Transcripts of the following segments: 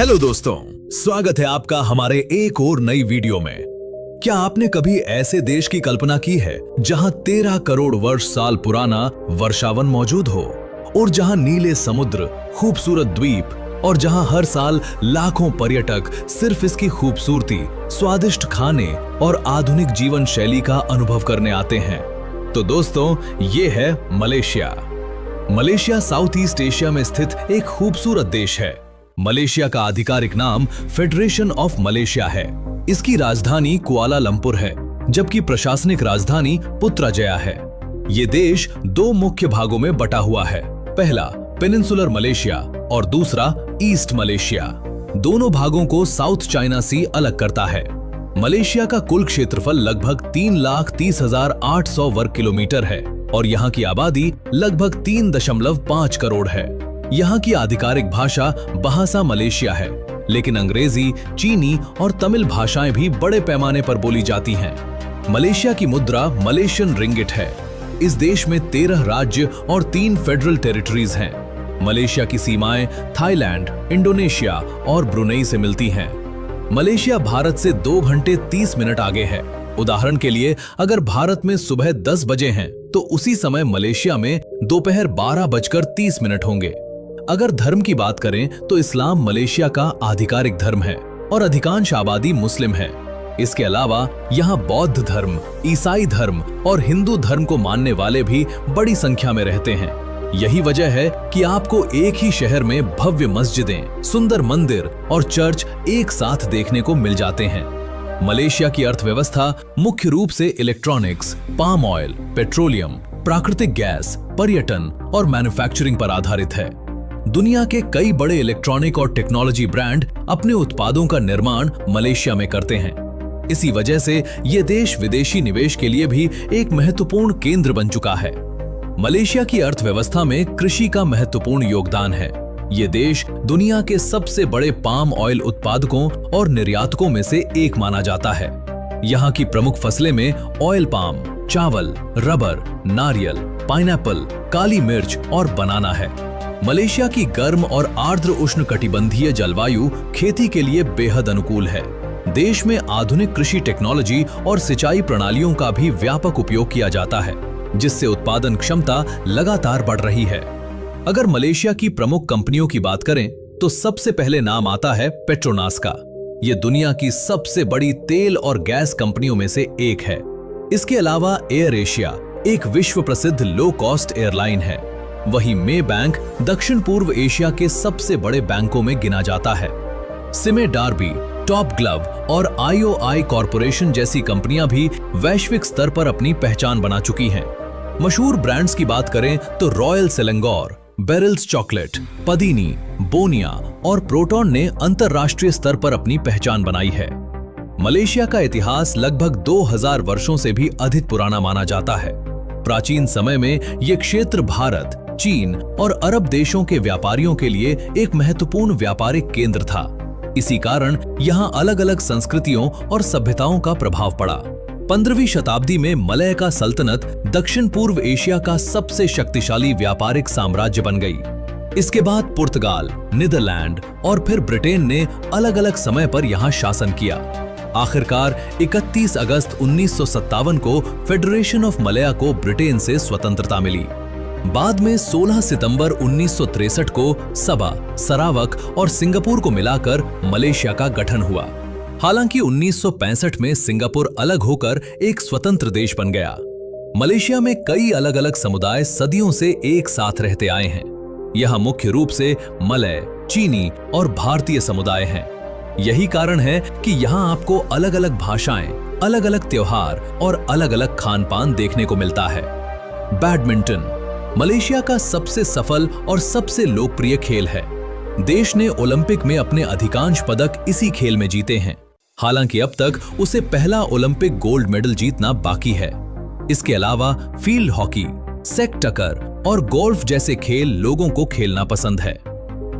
Hello दोस्तों, स्वागत है आपका हमारे एक और नई वीडियो में। क्या आपने कभी ऐसे देश की कल्पना की है जहां 13 करोड़ वर्ष साल पुराना वर्षावन मौजूद हो और जहां नीले समुद्र, खूबसूरत द्वीप और जहां हर साल लाखों पर्यटक सिर्फ इसकी खूबसूरती, स्वादिष्ट खाने और आधुनिक जीवन शैली का अनुभव करने आते हैं? तो दोस्तों, ये है Malaysia. Malaysia south east Asia में स्थित एक खूबसूरत देश है। मलेशिया का आधिकारिक नाम फेडरेशन ऑफ मलेशिया है। इसकी राजधानी कुआलालंपुर है, जबकि प्रशासनिक राजधानी पुत्रजया है। ये देश दो मुख्य भागों में बटा हुआ है। पहला पेनिनसुलर मलेशिया और दूसरा ईस्ट मलेशिया। दोनों भागों को साउथ चाइना सी अलग करता है। मलेशिया का कुल क्षेत्रफल लगभग 3,30,800 वर्ग किलोमीटर है और यहाँ की आबादी लगभग 3.5 करोड़ है। यहाँ की आधिकारिक भाषा बहासा मलेशिया है, लेकिन अंग्रेजी, चीनी और तमिल भाषाएं भी बड़े पैमाने पर बोली जाती हैं। मलेशिया की मुद्रा मलेशियन रिंगिट है। इस देश में 13 राज्य और 3 फेडरल टेरिटरीज हैं। मलेशिया की सीमाएं थाईलैंड, इंडोनेशिया और ब्रुनेई से मिलती हैं। मलेशिया भारत से 2 घंटे 30 मिनट आगे है। उदाहरण के लिए, अगर भारत में सुबह 10 बजे हैं, तो उसी समय मलेशिया में दोपहर 12:30 होंगे। अगर धर्म की बात करें तो इस्लाम मलेशिया का आधिकारिक धर्म है और अधिकांश आबादी मुस्लिम है। इसके अलावा यहाँ बौद्ध धर्म, ईसाई धर्म और हिंदू धर्म को मानने वाले भी बड़ी संख्या में रहते हैं। यही वजह है कि आपको एक ही शहर में भव्य मस्जिदें, सुंदर मंदिर और चर्च एक साथ देखने को मिल जाते हैं। मलेशिया की अर्थव्यवस्था मुख्य रूप से इलेक्ट्रॉनिक्स, पाम ऑयल, पेट्रोलियम, प्राकृतिक गैस, पर्यटन और मैन्युफैक्चरिंग पर आधारित है। दुनिया के कई बड़े इलेक्ट्रॉनिक और टेक्नोलॉजी ब्रांड अपने उत्पादों का निर्माण मलेशिया में करते हैं। इसी वजह से ये देश विदेशी निवेश के लिए भी एक महत्वपूर्ण केंद्र बन चुका है। मलेशिया की अर्थव्यवस्था में कृषि का महत्वपूर्ण योगदान है। ये देश दुनिया के सबसे बड़े पाम ऑयल उत्पादकों और निर्यातकों में से एक माना जाता है। यहाँ की प्रमुख फसलें में ऑयल पाम, चावल, रबर, नारियल, पाइनएप्पल, काली मिर्च और बनाना है। मलेशिया की गर्म और आर्द्र उष्णकटिबंधीय जलवायु खेती के लिए बेहद अनुकूल है। देश में आधुनिक कृषि टेक्नोलॉजी और सिंचाई प्रणालियों का भी व्यापक उपयोग किया जाता है, जिससे उत्पादन क्षमता लगातार बढ़ रही है। अगर मलेशिया की प्रमुख कंपनियों की बात करें तो सबसे पहले नाम आता है पेट्रोनास का। ये दुनिया की सबसे बड़ी तेल और गैस कंपनियों में से एक है। इसके अलावा एयर एशिया एक विश्व प्रसिद्ध लो कॉस्ट एयरलाइन है। वहीं मे बैंक दक्षिण पूर्व एशिया के सबसे बड़े बैंकों में गिना जाता है। सिमे डार्बी, टॉप ग्लव और IOI कॉरपोरेशन जैसी कंपनियां भी वैश्विक स्तर पर अपनी पहचान बना चुकी हैं। मशहूर ब्रांड्स की बात करें तो रॉयल सेलेंगोर, बेरिल्स चॉकलेट, पदीनी, बोनिया और प्रोटॉन ने अंतरराष्ट्रीय स्तर पर अपनी पहचान बनाई है। मलेशिया का इतिहास लगभग 2000 वर्षों से भी अधिक पुराना माना जाता है। प्राचीन समय में यह क्षेत्र भारत, चीन और अरब देशों के व्यापारियों के लिए एक महत्वपूर्ण व्यापारिक केंद्र था। इसी कारण यहाँ अलग अलग संस्कृतियों और सभ्यताओं का प्रभाव पड़ा। 15वीं शताब्दी में मलय का सल्तनत दक्षिण पूर्व एशिया का सबसे शक्तिशाली व्यापारिक साम्राज्य बन गई। इसके बाद पुर्तगाल, नीदरलैंड और फिर ब्रिटेन ने अलग अलग समय पर यहाँ शासन किया। आखिरकार 31 अगस्त 1957 को फेडरेशन ऑफ मलया को ब्रिटेन से स्वतंत्रता मिली। बाद में 16 सितंबर 1963 को सबा, सरावक और सिंगापुर को मिलाकर मलेशिया का गठन हुआ। हालांकि 1965 में सिंगापुर अलग होकर एक स्वतंत्र देश बन गया। मलेशिया में कई अलग अलग समुदाय सदियों से एक साथ रहते आए हैं। यहाँ मुख्य रूप से मलय, चीनी और भारतीय समुदाय हैं। यही कारण है कि यहाँ आपको अलग अलग भाषाएं, अलग अलग त्योहार और अलग अलग खान पान देखने को मिलता है। बैडमिंटन मलेशिया का सबसे सफल और सबसे लोकप्रिय खेल है। देश ने ओलंपिक में अपने अधिकांश पदक इसी खेल में जीते हैं। हालांकि अब तक उसे पहला ओलंपिक गोल्ड मेडल जीतना बाकी है। इसके अलावा फील्ड हॉकी, सेक टकर और गोल्फ जैसे खेल लोगों को खेलना पसंद है।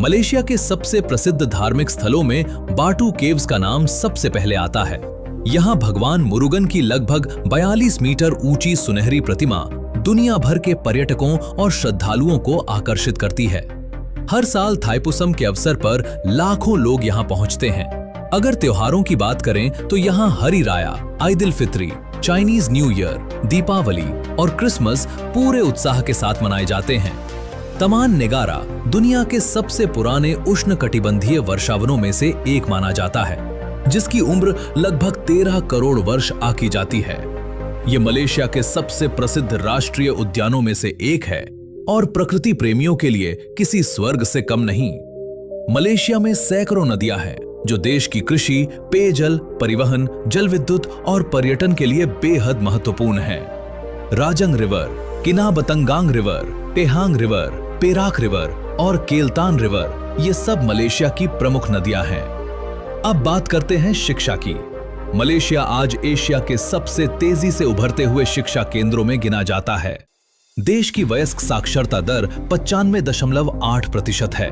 मलेशिया के सबसे प्रसिद्ध धार्मिक स्थलों में बाटू केव्स का नाम सबसे पहले आता है। यहाँ भगवान मुरुगन की लगभग 42 मीटर ऊंची सुनहरी प्रतिमा दुनिया भर के पर्यटकों और श्रद्धालुओं को आकर्षित करती है। हर साल थाईपुसम के अवसर पर लाखों लोग यहाँ पहुँचते हैं। अगर त्योहारों की बात करें तो यहाँ हरी राया, Eid ul फित्री, Chinese new year, Deepawali और क्रिसमस पूरे उत्साह के साथ मनाए जाते हैं। तमान नेगारा दुनिया के सबसे पुराने उष्णकटिबंधीय वर्षावनों में से एक माना जाता है, जिसकी उम्र लगभग 13 करोड़ वर्ष आकी जाती है। ये मलेशिया के सबसे प्रसिद्ध राष्ट्रीय उद्यानों में से एक है और प्रकृति प्रेमियों के लिए किसी स्वर्ग से कम नहीं। मलेशिया में सैकड़ों नदियां हैं जो देश की कृषि, पेयजल, परिवहन, जल विद्युत और पर्यटन के लिए बेहद महत्वपूर्ण हैं। राजंग रिवर, किनाबतंगांग रिवर, टेहांग रिवर, पेराक रिवर और केल्तान रिवर, ये सब मलेशिया की प्रमुख नदियां हैं। अब बात करते हैं शिक्षा की। मलेशिया आज एशिया के सबसे तेजी से उभरते हुए शिक्षा केंद्रों में गिना जाता है। देश की वयस्क साक्षरता दर 95.8% है।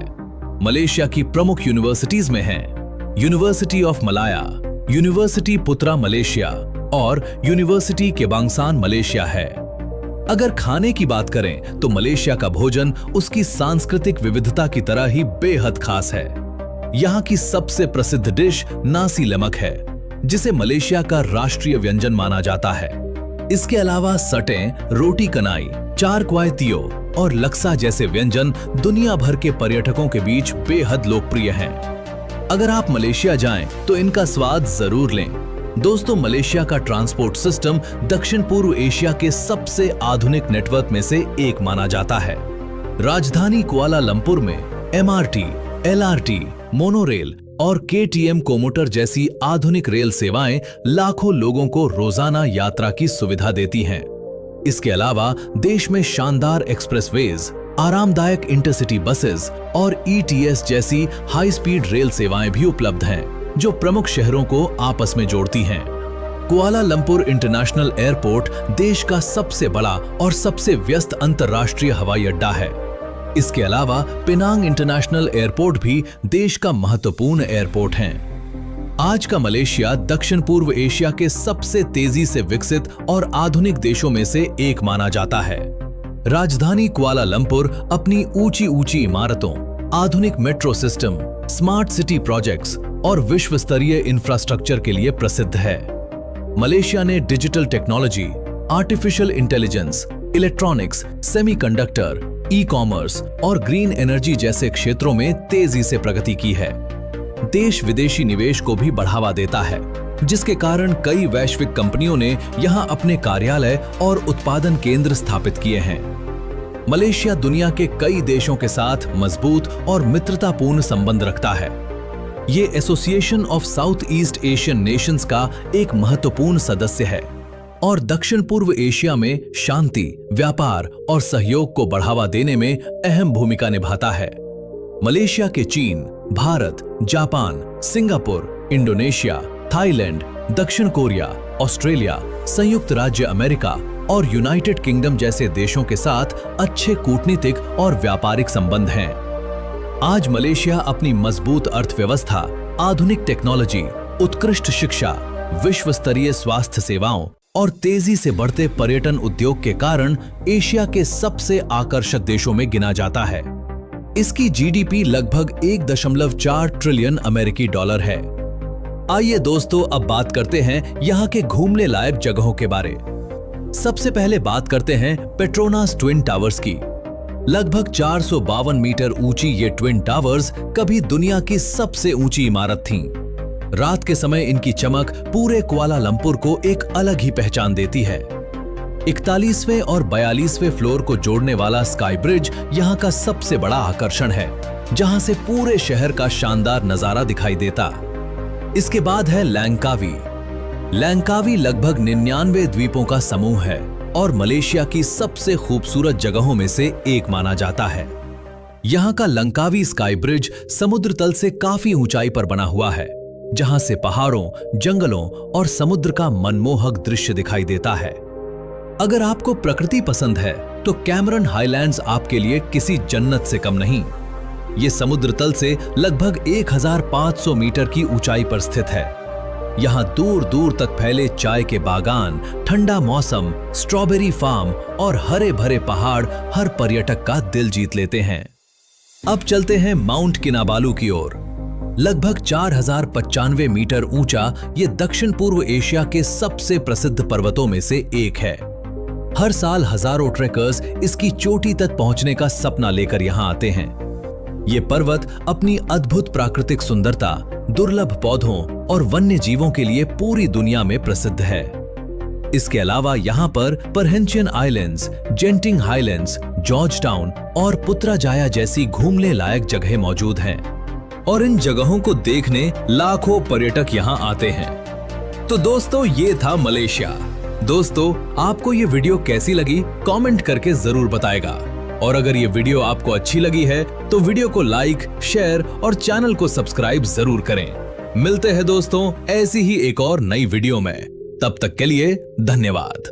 मलेशिया की प्रमुख यूनिवर्सिटीज में हैं यूनिवर्सिटी ऑफ मलाया, यूनिवर्सिटी पुत्रा मलेशिया और यूनिवर्सिटी केबांगसान मलेशिया है। अगर खाने की बात करें तो मलेशिया का भोजन उसकी सांस्कृतिक विविधता की तरह ही बेहद खास है। यहाँ की सबसे प्रसिद्ध डिश नासी लेमक है, जिसे मलेशिया का राष्ट्रीय व्यंजन माना जाता है। इसके अलावा सटें, रोटी कनाई, चार क्वाय तियो और लक्सा जैसे व्यंजन दुनिया भर के पर्यटकों के बीच बेहद लोकप्रिय हैं। अगर आप मलेशिया जाएं तो इनका स्वाद जरूर लें। दोस्तों, मलेशिया का ट्रांसपोर्ट सिस्टम दक्षिण पूर्व एशिया के सबसे आधुनिक नेटवर्क में से एक माना जाता है। राजधानी कुआलालंपुर में MRT, LRT, मोनोरेल और KTM कोमोटर जैसी आधुनिक रेल सेवाएं लाखों लोगों को रोजाना यात्रा की सुविधा देती हैं। इसके अलावा देश में शानदार एक्सप्रेसवेज, आरामदायक इंटरसिटी बसेस और ETS जैसी हाई स्पीड रेल सेवाएं भी उपलब्ध हैं, जो प्रमुख शहरों को आपस में जोड़ती हैं। कुआलालंपुर इंटरनेशनल एयरपोर्ट देश का सबसे बड़ा और सबसे व्यस्त अंतर्राष्ट्रीय हवाई अड्डा है। इसके अलावा पेनांग इंटरनेशनल एयरपोर्ट भी देश का महत्वपूर्ण एयरपोर्ट है। आज का मलेशिया दक्षिण पूर्व एशिया के सबसे तेजी से विकसित और आधुनिक देशों में से एक माना जाता है। राजधानी कुआलालंपुर अपनी ऊंची ऊंची इमारतों, आधुनिक metro system, smart city projects और विश्व स्तरीय इंफ्रास्ट्रक्चर के लिए प्रसिद्ध है। मलेशिया ने digital technology, artificial intelligence, electronics, semiconductor, e-commerce और ग्रीन एनर्जी जैसे क्षेत्रों में तेजी से प्रगति की है। देश विदेशी निवेश को भी बढ़ावा देता है, जिसके कारण कई वैश्विक कंपनियों ने यहां अपने कार्यालय और उत्पादन केंद्र स्थापित किए हैं। मलेशिया दुनिया के कई देशों के साथ मजबूत और मित्रतापूर्ण संबंध रखता है। ये association of south east Asian Nations का एक महत्वपूर्ण सदस्य है और दक्षिण पूर्व एशिया में शांति, व्यापार और सहयोग को बढ़ावा देने में अहम भूमिका निभाता है। मलेशिया के चीन, Bharat, Japan, Singapore, Indonesia, Thailand, दक्षिण कोरिया, ऑस्ट्रेलिया, संयुक्त राज्य अमेरिका और यूनाइटेड किंगडम जैसे देशों के साथ अच्छे कूटनीतिक और व्यापारिक संबंध हैं। आज मलेशिया अपनी मजबूत अर्थव्यवस्था, आधुनिक टेक्नोलॉजी, उत्कृष्ट शिक्षा, विश्व स्तरीय स्वास्थ्य सेवाओं और तेजी से बढ़ते पर्यटन उद्योग के कारण एशिया के सबसे आकर्षक देशों में गिना जाता है। इसकी GDP लगभग 1.4 ट्रिलियन अमेरिकी डॉलर है। आइए दोस्तों, अब बात करते हैं यहाँ के घूमने लायक जगहों के बारे। सबसे पहले बात करते हैं पेट्रोनास ट्विन टावर्स की। लगभग 452 मीटर ऊंची ये ट्विन टावर्स कभी दुनिया की सबसे ऊंची इमारत थीं। रात के समय इनकी चमक पूरे कुआलालंपुर को एक अलग ही पहचान देती है। 41वें और 42वें फ्लोर को जोड़ने वाला स्काई ब्रिज यहाँ का सबसे बड़ा आकर्षण है, जहाँ से पूरे शहर का शानदार नजारा दिखाई देता। इसके बाद है लैंकावी। लैंकावी लगभग 99 द्वीपों का समूह है और मलेशिया की सबसे खूबसूरत जगहों में से एक माना जाता है। यहाँ का लंकावी स्काई ब्रिज समुद्र तल से काफी ऊंचाई पर बना हुआ है, जहां से पहाड़ों, जंगलों और समुद्र का मनमोहक दृश्य दिखाई देता है। अगर आपको प्रकृति पसंद है तो कैमरन हाईलैंड्स आपके लिए किसी जन्नत से कम नहीं। ये समुद्र तल से लगभग 1500 मीटर की ऊंचाई पर स्थित है। यहाँ दूर दूर तक फैले चाय के बागान, ठंडा मौसम, स्ट्रॉबेरी फार्म और हरे भरे पहाड़ हर पर्यटक का दिल जीत लेते हैं। अब चलते हैं माउंट किनाबालू की ओर। लगभग 4095 मीटर ऊंचा ये दक्षिण पूर्व एशिया के सबसे प्रसिद्ध पर्वतों में से एक है। हर साल हजारों ट्रेकर्स इसकी चोटी तक पहुंचने का सपना लेकर यहां आते हैं। ये पर्वत अपनी अद्भुत प्राकृतिक सुंदरता, दुर्लभ पौधों और वन्य जीवों के लिए पूरी दुनिया में प्रसिद्ध है। इसके अलावा यहाँ पर Perhentian islands, Genting highlands, George Town और पुत्राजाया जैसी घूमने लायक जगह मौजूद हैं और इन जगहों को देखने लाखों पर्यटक यहाँ आते हैं। तो दोस्तों, ये था मलेशिया। दोस्तों, आपको ये वीडियो कैसी लगी कमेंट करके जरूर बताएगा और अगर ये वीडियो आपको अच्छी लगी है तो वीडियो को लाइक, शेयर और चैनल को सब्सक्राइब जरूर करें। मिलते हैं दोस्तों ऐसी ही एक और नई वीडियो में। तब तक के लिए धन्यवाद।